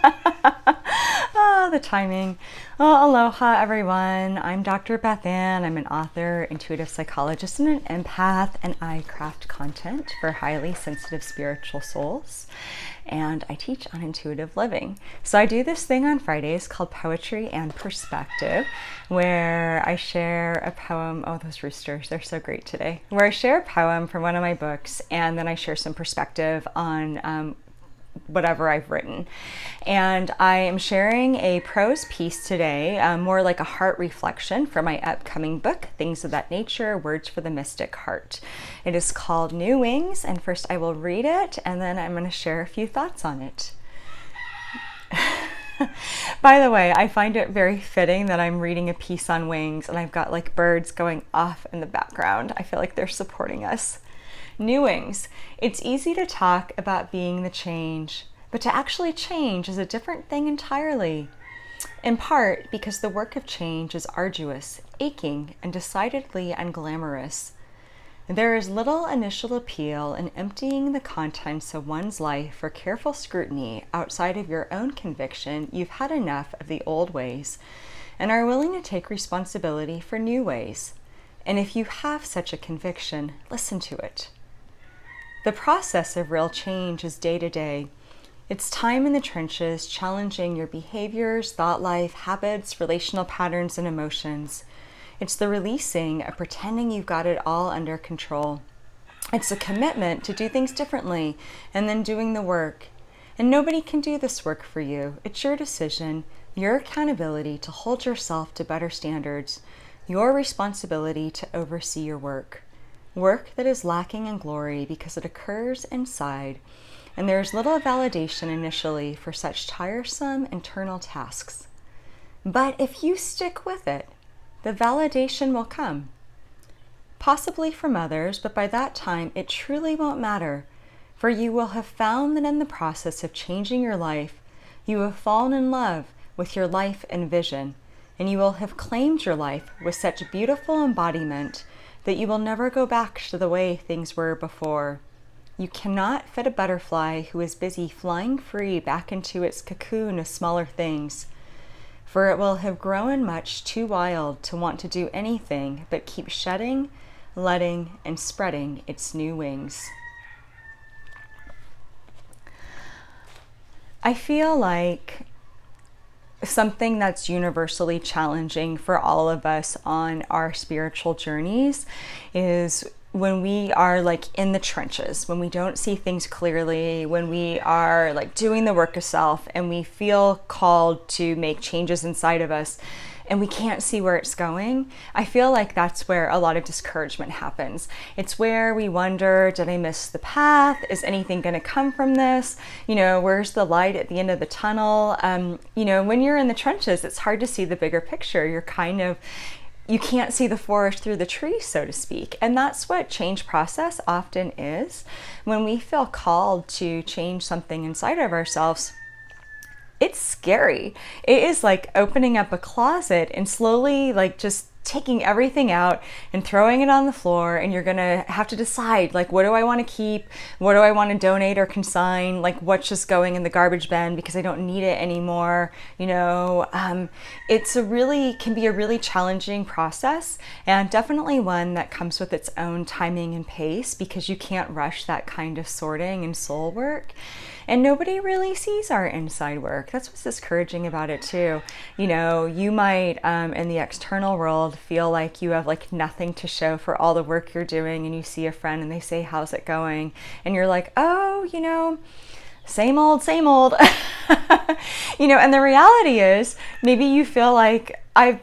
Oh, the timing. Well, aloha, everyone. I'm Dr. BethAnne. I'm an author, intuitive psychologist, and an empath, and I craft content for highly sensitive spiritual souls. And I teach on intuitive living. So I do this thing on Fridays called Poetry and Perspective, where I share a poem. Oh, those roosters, they're so great today. Where I share a poem from one of my books, and then I share some perspective on whatever I've written. And I am sharing a prose piece today, more like a heart reflection for my upcoming book, Things of That Nature, Words for the Mystic Heart. It is called New Wings, and first I will read it, and then I'm going to share a few thoughts on it. By the way, I find it very fitting that I'm reading a piece on wings, and I've got like birds going off in the background. I feel like they're supporting us. New wings. It's easy to talk about being the change, but to actually change is a different thing entirely. In part because the work of change is arduous, aching, and decidedly unglamorous. There is little initial appeal in emptying the contents of one's life for careful scrutiny outside of your own conviction you've had enough of the old ways and are willing to take responsibility for new ways. And if you have such a conviction, listen to it. The process of real change is day to day. It's time in the trenches, challenging your behaviors, thought life, habits, relational patterns, and emotions. It's the releasing of pretending you've got it all under control. It's a commitment to do things differently and then doing the work. And nobody can do this work for you. It's your decision, your accountability to hold yourself to better standards, your responsibility to oversee your work. Work that is lacking in glory because it occurs inside, and there is little validation initially for such tiresome internal tasks. But if you stick with it, the validation will come. Possibly from others, but by that time it truly won't matter, for you will have found that in the process of changing your life, you have fallen in love with your life and vision, and you will have claimed your life with such beautiful embodiment that you will never go back to the way things were before. You cannot fit a butterfly who is busy flying free back into its cocoon of smaller things, for it will have grown much too wild to want to do anything but keep shedding, letting, and spreading its new wings. I feel like something that's universally challenging for all of us on our spiritual journeys is when we are like in the trenches, when we don't see things clearly, when we are like doing the work of self and we feel called to make changes inside of us and we can't see where it's going. I feel like that's where a lot of discouragement happens. It's where we wonder, did I miss the path? Is anything going to come from this? Where's the light at the end of the tunnel? When you're in the trenches, it's hard to see the bigger picture. You can't see the forest through the trees, so to speak. And that's what change process often is. When we feel called to change something inside of ourselves, it's scary. It is like opening up a closet and slowly like just taking everything out and throwing it on the floor, and you're gonna have to decide like, what do I want to keep? What do I want to donate or consign? Like, what's just going in the garbage bin because I don't need it anymore? Can be a really challenging process, and definitely one that comes with its own timing and pace because you can't rush that kind of sorting and soul work. And nobody really sees our inside work. That's what's discouraging about it too. You might in the external world feel like you have like nothing to show for all the work you're doing, and you see a friend and they say, how's it going? And you're like, oh, same old, same old. And the reality is maybe you feel like I've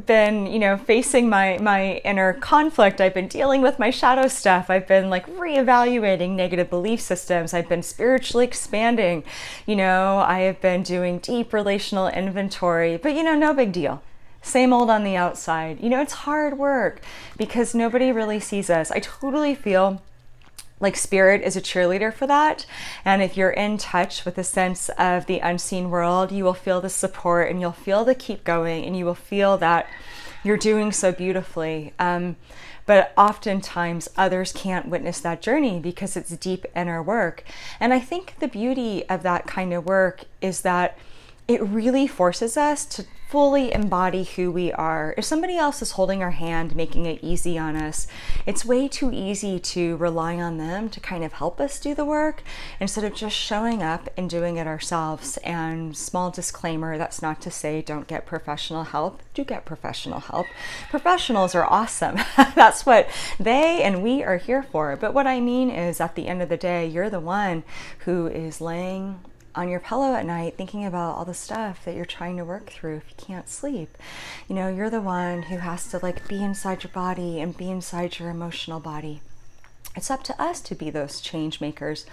been, facing my inner conflict. I've been dealing with my shadow stuff. I've been reevaluating negative belief systems. I've been spiritually expanding. I have been doing deep relational inventory, but no big deal. Same old on the outside. It's hard work because nobody really sees us. I totally feel like spirit is a cheerleader for that. And if you're in touch with a sense of the unseen world, you will feel the support and you'll feel the keep going and you will feel that you're doing so beautifully. But but oftentimes others can't witness that journey because it's deep inner work. And I think the beauty of that kind of work is that it really forces us to fully embody who we are. If somebody else is holding our hand, making it easy on us, it's way too easy to rely on them to kind of help us do the work instead of just showing up and doing it ourselves. And small disclaimer, that's not to say don't get professional help. Do get professional help. Professionals are awesome. That's what they and we are here for. But what I mean is, at the end of the day, you're the one who is laying on your pillow at night thinking about all the stuff that you're trying to work through if you can't sleep. You know, you're the one who has to like be inside your body and be inside your emotional body. It's up to us to be those change makers.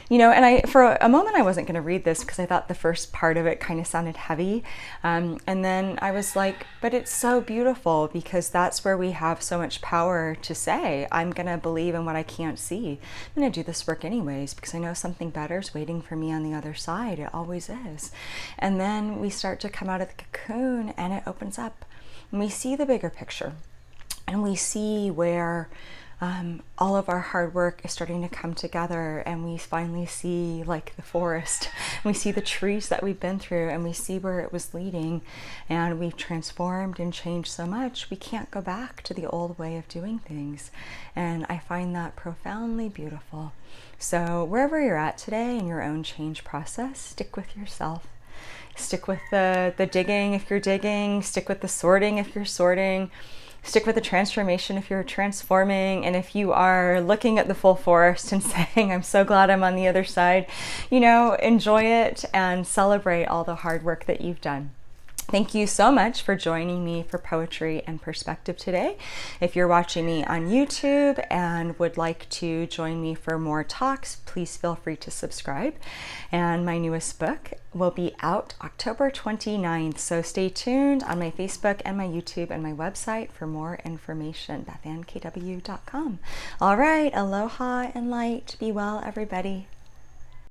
You know, and for a moment I wasn't going to read this because I thought the first part of it kind of sounded heavy. And then I was like, but it's so beautiful, because that's where we have so much power to say, I'm going to believe in what I can't see. I'm going to do this work anyways because I know something better is waiting for me on the other side. It always is. And then we start to come out of the cocoon and it opens up and we see the bigger picture and we see where all of our hard work is starting to come together, and we finally see like the forest. We see the trees that we've been through, and we see where it was leading, and we've transformed and changed so much we can't go back to the old way of doing things. And I find that profoundly beautiful. So wherever you're at today in your own change process, stick with yourself. Stick with the digging if you're digging, stick with the sorting if you're sorting. Stick with the transformation if you're transforming. And if you are looking at the full forest and saying, I'm so glad I'm on the other side, you know, enjoy it and celebrate all the hard work that you've done. Thank you so much for joining me for Poetry and Perspective today. If you're watching me on YouTube and would like to join me for more talks, please feel free to subscribe. And my newest book will be out October 29th. So stay tuned on my Facebook and my YouTube and my website for more information, BethAnneKW.com. All right, aloha and light. Be well, everybody.